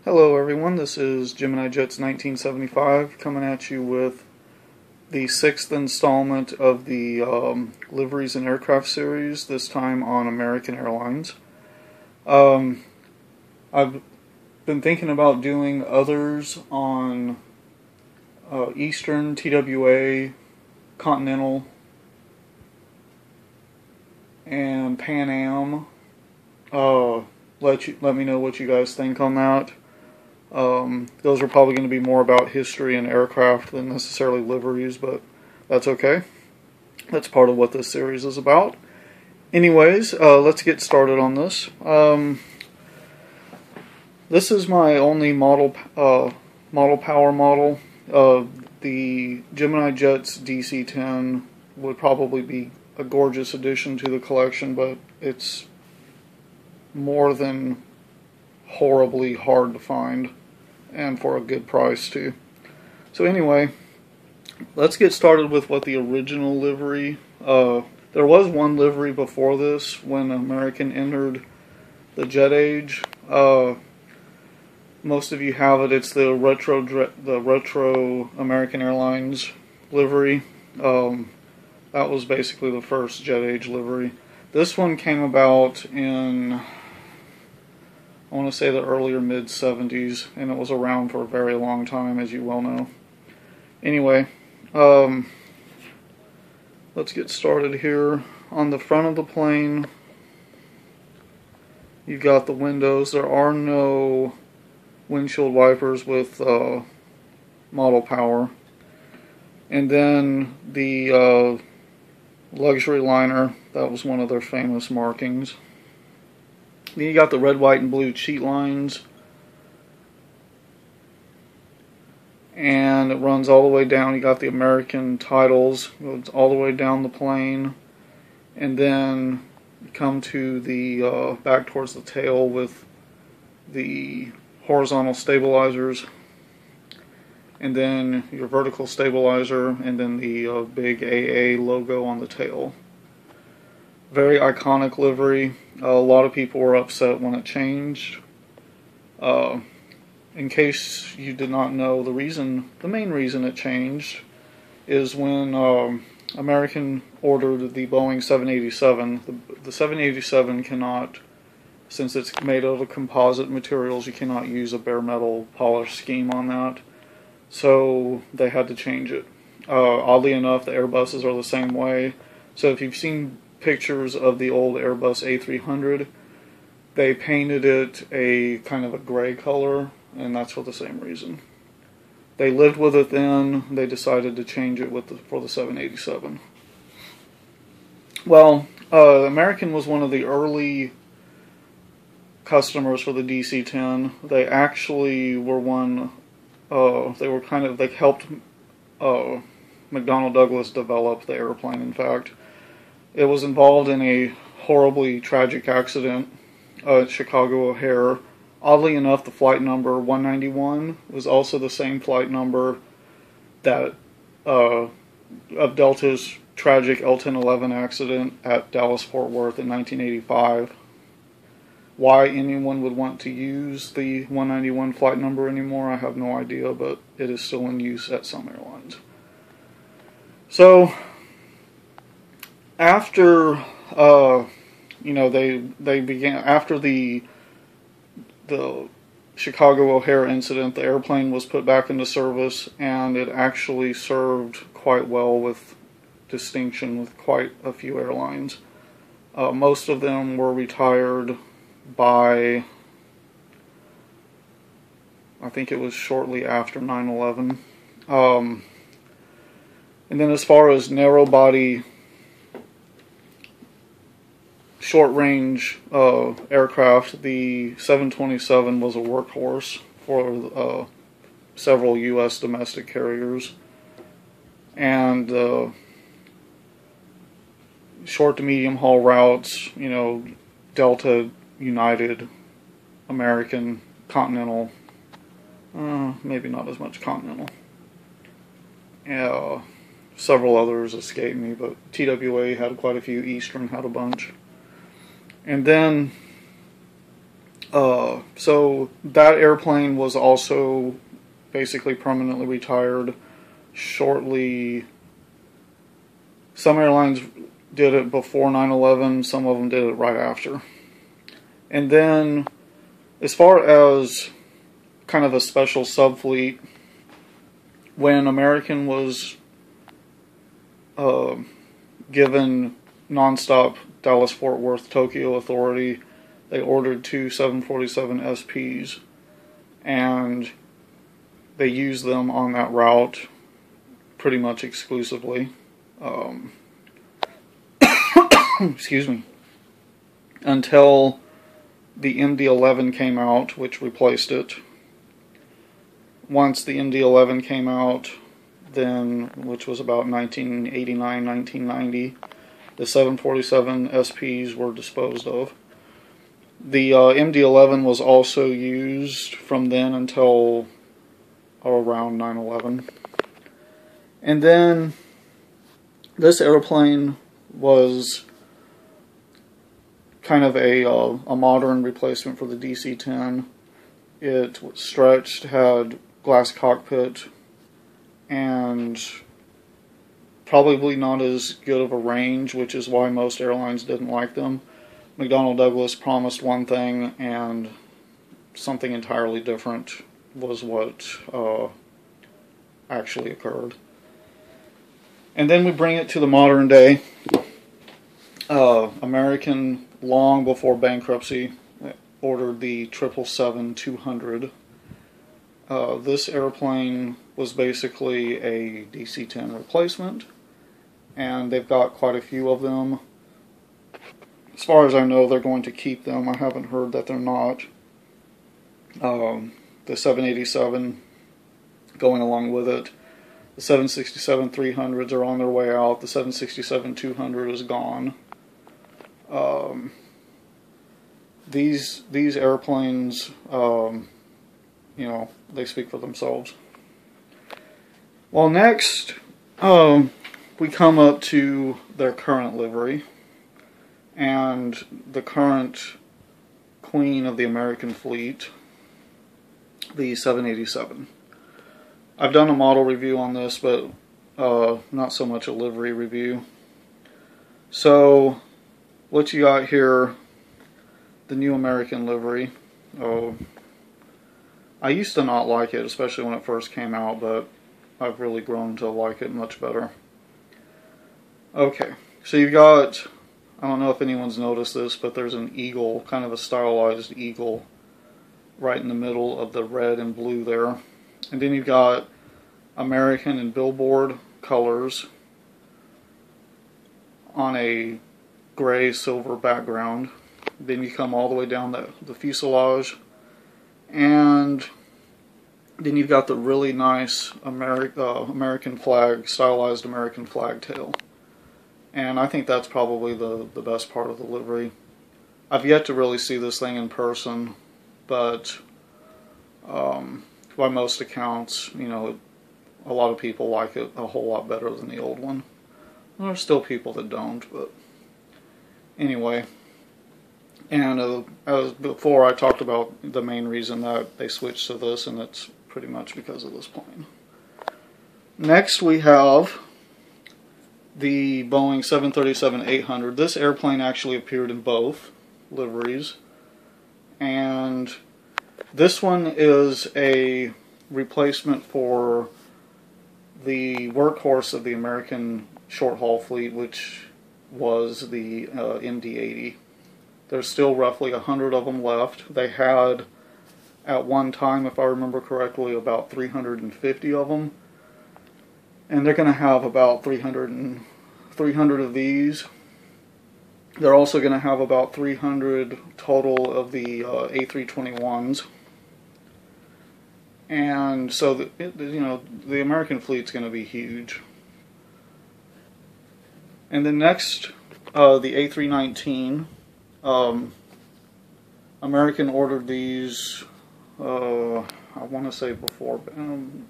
Hello everyone, this is Gemini Jets 1975 coming at you with the sixth installment of the Liveries and Aircraft series, this time on American Airlines. I've been thinking about doing others on Eastern, TWA, Continental, and Pan Am. Let me know what you guys think on that. Those are probably going to be more about history and aircraft than necessarily liveries, but that's okay. That's part of what this series is about. Anyways, let's get started on this. This is my only model power model. The Gemini Jets DC-10 would probably be a gorgeous addition to the collection, but it's more than horribly hard to find, and for a good price too. So anyway, let's get started with what the original livery. There was one livery before this when American entered the jet age. Most of you have it. It's the retro American Airlines livery. That was basically the first jet age livery. This one came about in, I want to say, the earlier mid-70s, and it was around for a very long time, as you well know. Anyway, let's get started here. On the front of the plane, you've got the windows. There are no windshield wipers with model power. And then the luxury liner, that was one of their famous markings. Then you got the red, white, and blue cheat lines. And it runs all the way down. You got the American titles. Goes all the way down the plane. And then you come to the back towards the tail with the horizontal stabilizers. And then your vertical stabilizer. And then the big AA logo on the tail. Very iconic livery. A lot of people were upset when it changed. In case you did not know, the main reason it changed is when American ordered the Boeing 787. The 787 cannot, since it's made out of composite materials, you cannot use a bare metal polish scheme on that. So they had to change it. Oddly enough, the Airbuses are the same way. So if you've seen pictures of the old Airbus A300, they painted it a kind of a gray color, and that's for the same reason. They lived with it then. They decided to change it for the 787. Well, American was one of the early customers for the DC-10. They actually were one. They helped McDonnell Douglas develop the airplane. In fact, it was involved in a horribly tragic accident at Chicago O'Hare. Oddly enough, the flight number 191 was also the same flight number that of Delta's tragic L-1011 accident at Dallas-Fort Worth in 1985. Why anyone would want to use the 191 flight number anymore, I have no idea, but it is still in use at some airlines. So after they began, after the Chicago O'Hare incident, the airplane was put back into service, and it actually served quite well with distinction with quite a few airlines. Most of them were retired by, I think it was shortly after 9/11. And then as far as narrow body short-range aircraft, the 727 was a workhorse for several U.S. domestic carriers. And short to medium haul routes, Delta, United, American, Continental, maybe not as much Continental. Several others escape me, but TWA had quite a few, Eastern had a bunch. And then So that airplane was also basically permanently retired shortly. Some airlines did it before 9/11, some of them did it right after. And then, as far as kind of a special subfleet, when American was given nonstop Dallas-Fort Worth Tokyo authority, they ordered two 747 SPs, and they used them on that route pretty much exclusively. Excuse me. Until the MD-11 came out, which replaced it. Once the MD-11 came out, then, which was about 1989, 1990, the 747 SPs were disposed of. The MD-11 was also used from then until around 9/11. And then this airplane was kind of a modern replacement for the DC-10. It was stretched, had glass cockpit, and probably not as good of a range, which is why most airlines didn't like them. McDonnell Douglas promised one thing, and something entirely different was what actually occurred. And then we bring it to the modern day. American, long before bankruptcy, ordered the 777-200. This airplane was basically a DC-10 replacement, and they've got quite a few of them. As far as I know, they're going to keep them. I haven't heard that they're not. The 787 going along with it. The 767-300s are on their way out. The 767-200 is gone. These airplanes, they speak for themselves. Well, next, we come up to their current livery, and the current queen of the American fleet, the 787. I've done a model review on this, but not so much a livery review. So, what you got here, the new American livery. I used to not like it, especially when it first came out, but I've really grown to like it much better. Okay, so you've got, I don't know if anyone's noticed this, but there's an eagle, kind of a stylized eagle, right in the middle of the red and blue there. And then you've got American and billboard colors on a gray silver background. Then you come all the way down the fuselage, and then you've got the really nice American flag, stylized American flag tail. And I think that's probably the best part of the livery. I've yet to really see this thing in person, but by most accounts, a lot of people like it a whole lot better than the old one. There are still people that don't, but anyway. And as before, I talked about the main reason that they switched to this, and it's pretty much because of this plane. Next, we have the Boeing 737-800. This airplane actually appeared in both liveries, and this one is a replacement for the workhorse of the American short-haul fleet, which was the MD-80. There's still roughly 100 of them left. They had, at one time, if I remember correctly, about 350 of them. And they're going to have about 300 of these. They're also going to have about 300 total of the A321s. And so, the American fleet's going to be huge. And then next, the A319. American ordered these, I want to say before,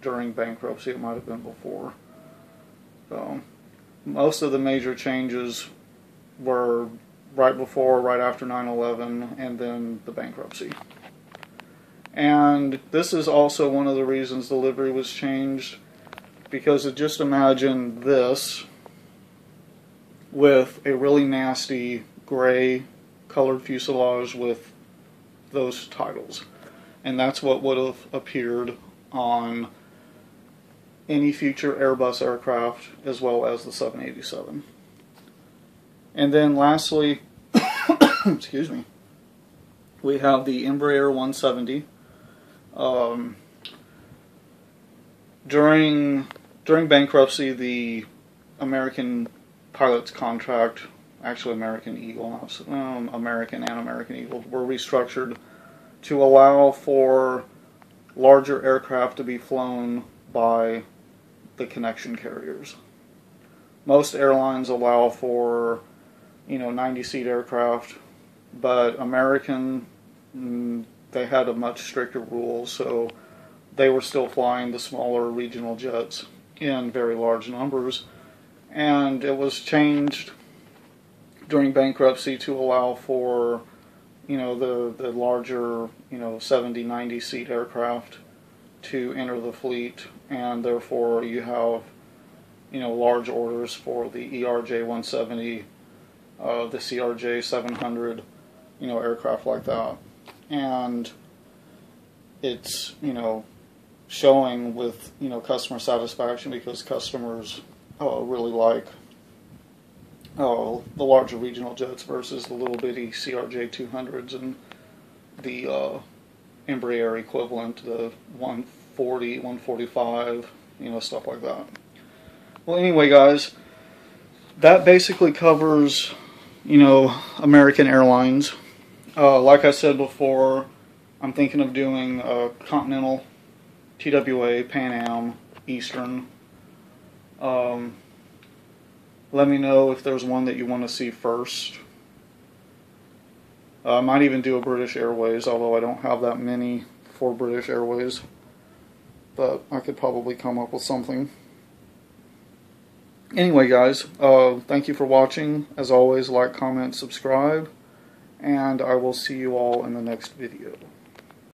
during bankruptcy. It might have been before. So, most of the major changes were right after 9/11, and then the bankruptcy. And this is also one of the reasons the livery was changed, because just imagine this with a really nasty gray colored fuselage with those titles. And that's what would have appeared on any future Airbus aircraft, as well as the 787. And then lastly, excuse me, we have the Embraer 170. During bankruptcy, the American pilots contract, actually American Eagle, American and American Eagle, were restructured to allow for larger aircraft to be flown by the connection carriers. Most airlines allow for 90-seat aircraft, but American, they had a much stricter rule, so they were still flying the smaller regional jets in very large numbers, and it was changed during bankruptcy to allow for the larger 70, 90-seat aircraft to enter the fleet, and therefore you have large orders for the ERJ 170, the CRJ 700, aircraft like that. And it's showing with customer satisfaction, because customers really like the larger regional jets versus the little bitty CRJ 200s and the Embraer equivalent, the 140, 145, stuff like that. Well, anyway, guys, that basically covers American Airlines. Like I said before, I'm thinking of doing Continental, TWA, Pan Am, Eastern. Let me know if there's one that you want to see first. I might even do a British Airways, although I don't have that many for British Airways. But I could probably come up with something. Anyway, guys, thank you for watching. As always, like, comment, subscribe, and I will see you all in the next video.